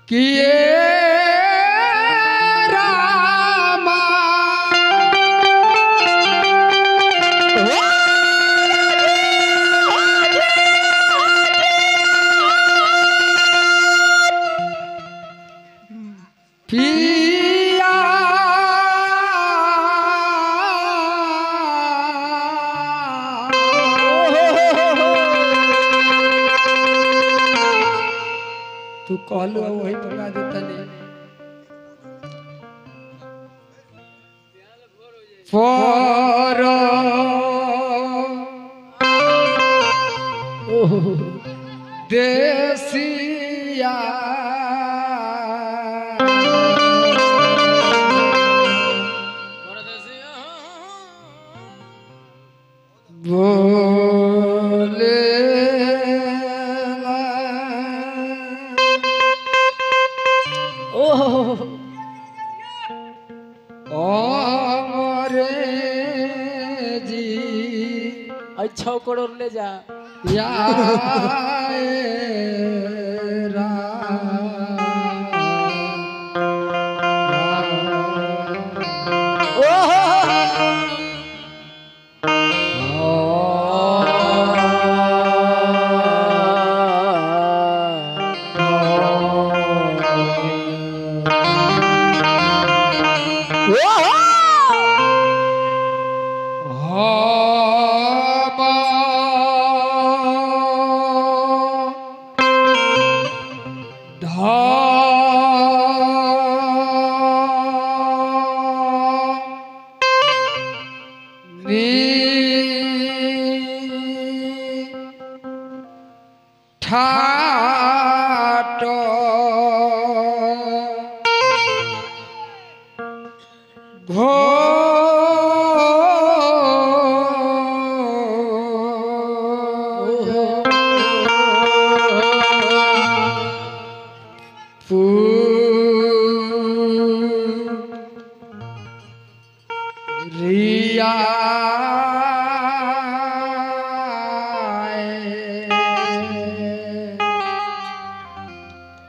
किए रामा पिया तू कहलू वही पका देता नहीं फॉर देसिया बोले जी 6 करोड़ ले जा या ठाट घो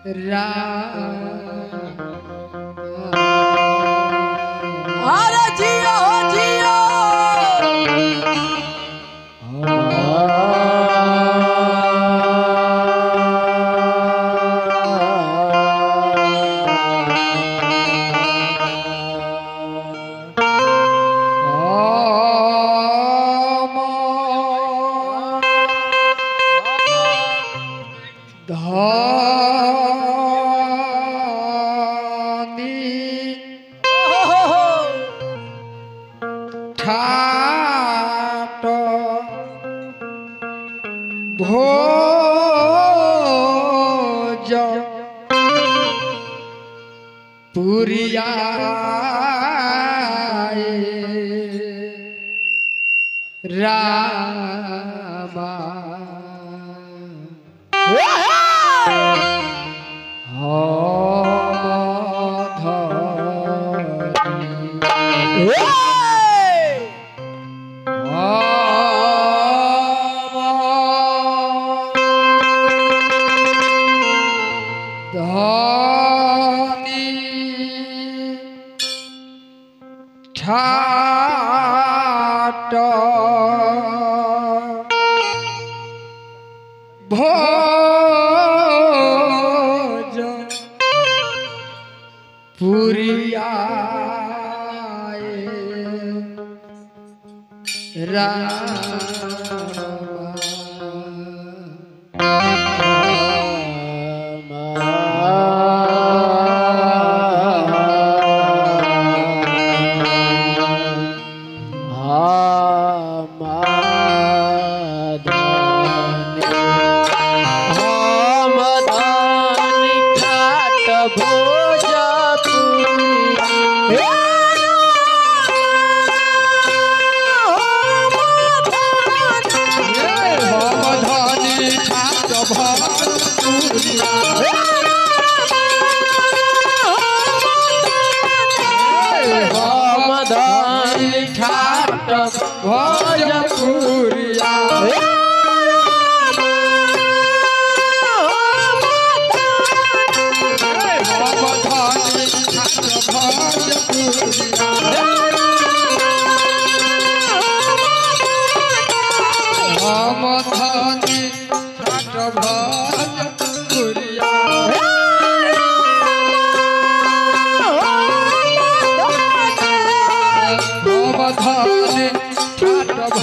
रिया अरे जियो जियो ठाट भोज पुरिया रामा ठाट भोज पुरिया भोजपुरिया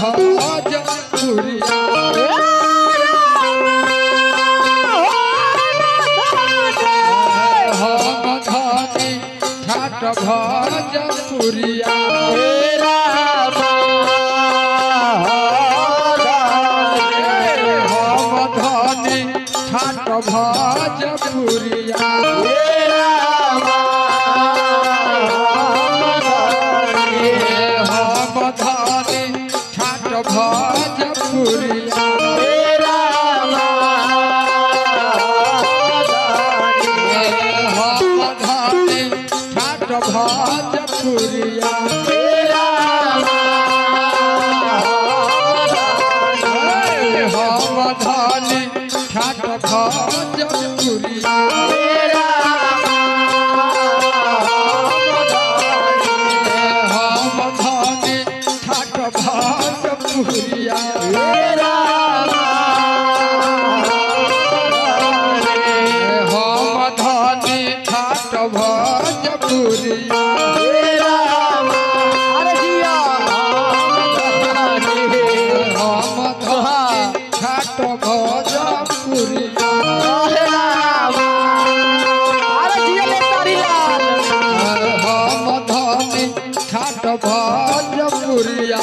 भोजपुरिया हम धनी ठाट भोजपुरिया हम धनी ठाट भोजपुरिया हम धनी ठाट भोजपुरिया हम धनी ठाट भोजपुरिया हम धनी ठाट भोजपुरिया हम धनी ठाट भोजपुरिया हम धनी ठाट भोजपुरिया हम धनी ठाट भोजपुरिया हम धनी ठाट भोजपुरिया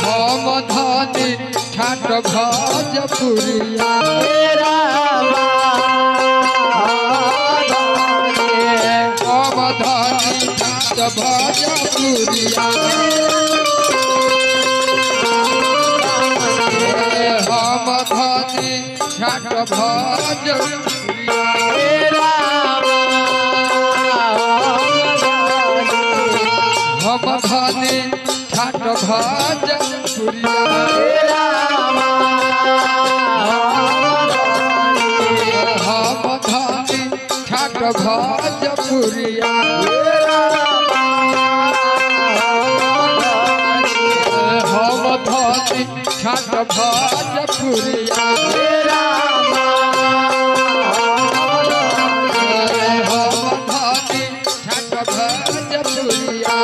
हम धनी ठाट भोजपुरिया हम धनी ठाट भोजपुरिया हम धनी ठाट भोजपुरिया हम धनी ठाट भोजपुरिया हम धनी ठाट भोजपुरिया हम धनी ठाट भोजपुरिया हम धनी ठाट भोजपुरिया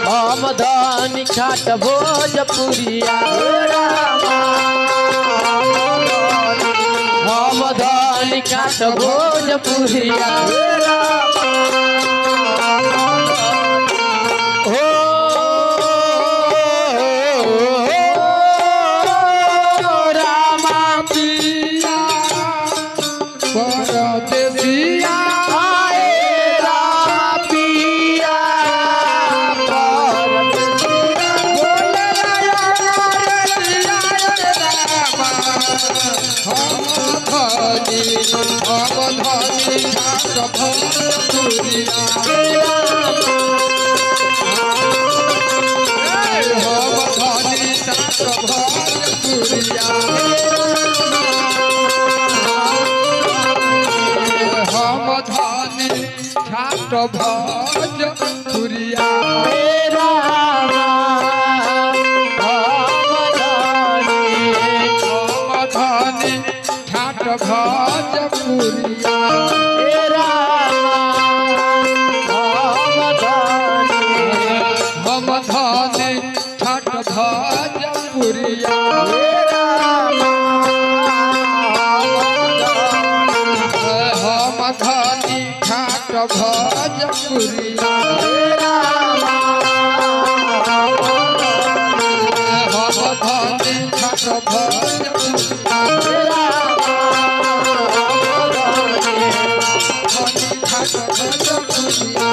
हम धनी ठाट भोजपुरिया हम धनी ठाट भोजपुरिया रामा पिया परदेसिया आए रामा पिया हम धनी ठाट भोजपुरिया हम धनी ठाट भोजपुरिया हम धनी ठाट भोजपुरिया हम धनी ठाट भोजपुरिया हम धनी ठाट भोजपुरिया हम धनी ठाट भोजपुरिया हम धनी ठाट भोजपुरिया धनी ठाट भोजपुरिया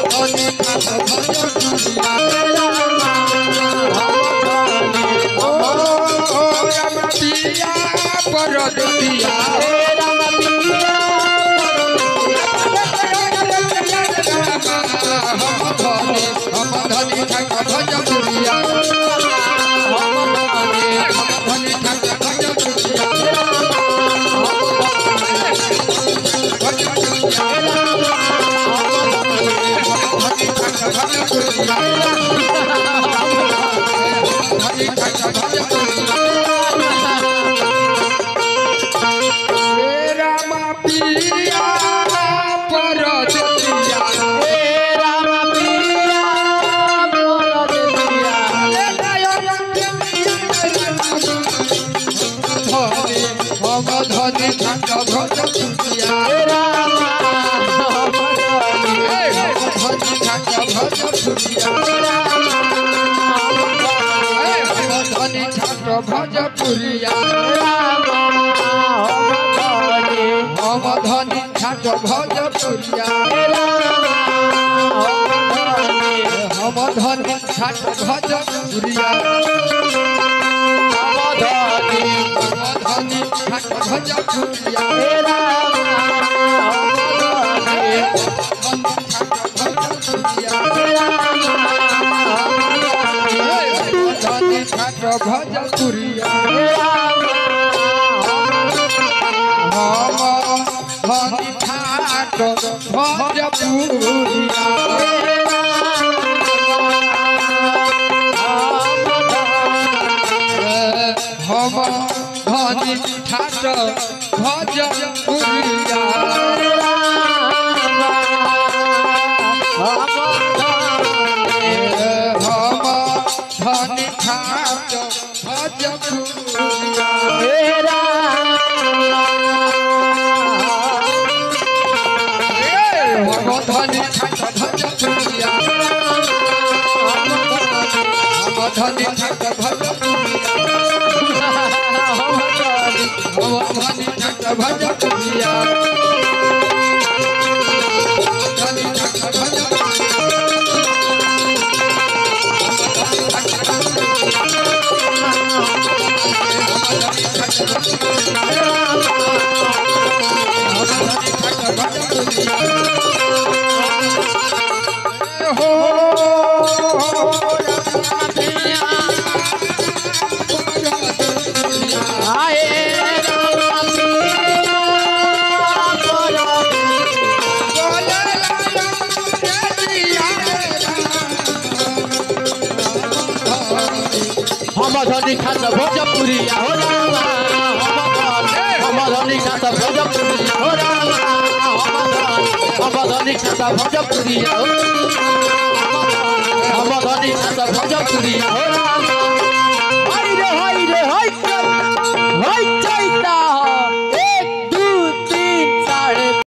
धनी ठाट भोजपुरिया पिया परदेसिया हम धनी ठाट भोजपुरिया हम धनी ठाट भोजपुरिया धनी ठाक भोजपुरिया हम धनी ठाक भोजपुरिया हम धनी ठाक भोजपुरिया हम धनी ठाक भोजपुरिया धनी ठाक भोजपुरिया धनी ठाक भोजपुरिया हम धनी ठाक भोजपुरिया हम धनी ठाक भोजपुरिया हम धनी ठाक भोजपुरिया हम धनी ठाक भोजपुरिया हम धनी ठाक भोजपुरिया हम धनी ठाक भोजपुरिया धनी ठाक धनी खास भोजपुरिया हो रामा हम धनी खास भोजपुरिया हो रामा हम धनी खास भोजपुरिया हो हम धनी खास भोजपुरिया हो रामा